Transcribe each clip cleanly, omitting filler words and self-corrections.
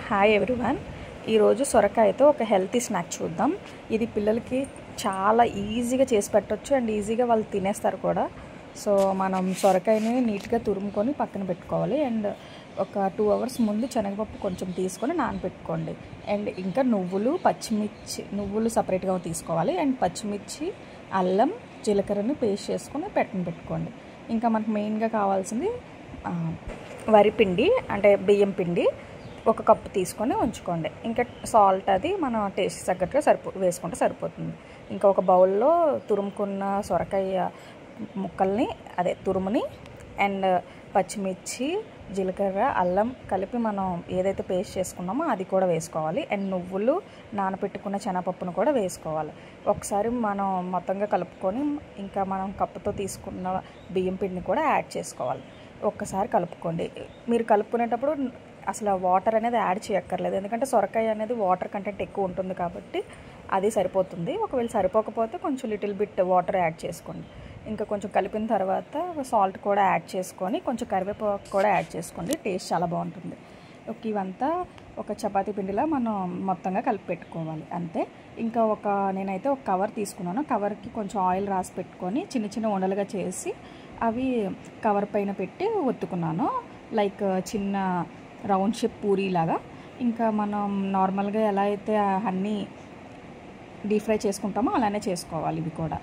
Hi everyone. ఈరోజు సొరకాయతో ఒక healthy snack చూద్దాం. ఇది పిల్లలకి చాలా ఈజీగా చేసి పెట్టవచ్చు అండ్ ఈజీగా వాళ్ళు తినేస్తారు కూడా. సో మనం సొరకాయని నీట్గా తురుముకొని పక్కన పెట్టుకోవాలి. అండ్ ఒక 2 hours ముందు శనగపప్పు కొంచెం తీసుకొని నానబెట్టుకోండి. అండ్ ఇంకా నువ్వులు సపరేట్గా తీసుకోవాలి. అండ్ పచ్చిమిర్చి, అల్లం, జీలకర్రని పేస్ట్ చేసుకొని పెట్టుకోండి. ఇంకా మనకు మెయిన్గా కావాల్సింది వరిపిండి అంటే బియ్యం పిండి 1 కప్పు తీసుకొని ఉంచుకోండి. ఇంకా సాల్ట్ అది మన టేస్ట్ తగ్గట్టుగా వేసుకుంటే సరిపోతుంది. ఇంకా ఒక బౌల్లో తురుముకున్న సొరకాయ ముక్కల్ని తురుముని అండ్ పచ్చిమిర్చి, జీలకర్ర, అల్లం కలిపి మనం ఏదైతే పేస్ట్ చేసుకున్నామో అది కూడా వేసుకోవాలి. అండ్ నువ్వులు, నానబెట్టుకున్న శనగపప్పును కూడా వేసుకోవాలి. ఒకసారి మనం మొత్తంగా కలుపుకొని ఇంకా మనం కప్పుతో తీసుకున్న బియ్యం పిండిని కూడా యాడ్ చేసుకోవాలి. ఒక్కసారి కలుపుకోండి. మీరు కలుపుకునేటప్పుడు అసలు వాటర్ అనేది యాడ్ చేయక్కర్లేదు, ఎందుకంటే సొరకాయ అనేది వాటర్ కంటెంట్ ఎక్కువ ఉంటుంది కాబట్టి అది సరిపోతుంది. ఒకవేళ సరిపోకపోతే కొంచెం లిటిల్ బిట్ వాటర్ యాడ్ చేసుకోండి. ఇంకా కొంచెం కలిపిన తర్వాత సాల్ట్ కూడా యాడ్ చేసుకొని కొంచెం కరివేపాకు కూడా యాడ్ చేసుకోండి. టేస్ట్ చాలా బాగుంటుంది. ఇవంతా ఒక చపాతీ పిండిలా మనం మొత్తంగా కలిపి పెట్టుకోవాలి అంతే. ఇంకా నేనైతే ఒక కవర్ తీసుకున్నాను. కవర్కి కొంచెం ఆయిల్ రాసి పెట్టుకొని చిన్న చిన్న ఉండలుగా చేసి అవి కవర్ పైన పెట్టి ఒత్తుకున్నాను. లైక్ చిన్న రౌండ్ షేప్ పూరీ లాగా. ఇంకా మనం నార్మల్గా ఎలా అయితే అన్నీ డీప్ ఫ్రై చేసుకుంటామో అలానే చేసుకోవాలి ఇవి కూడా.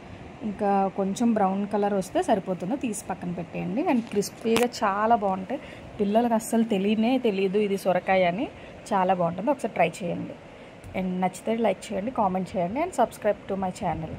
ఇంకా కొంచెం బ్రౌన్ కలర్ వస్తే సరిపోతుందో తీసి పక్కన పెట్టేయండి. అండ్ క్రిస్పీగా చాలా బాగుంటాయి. పిల్లలకు అస్సలు తెలియదు ఇది సొరకాయ అని. చాలా బాగుంటుంది. ఒకసారి ట్రై చేయండి. అండ్ నచ్చితే లైక్ చేయండి, కామెంట్ చేయండి and subscribe to my channel.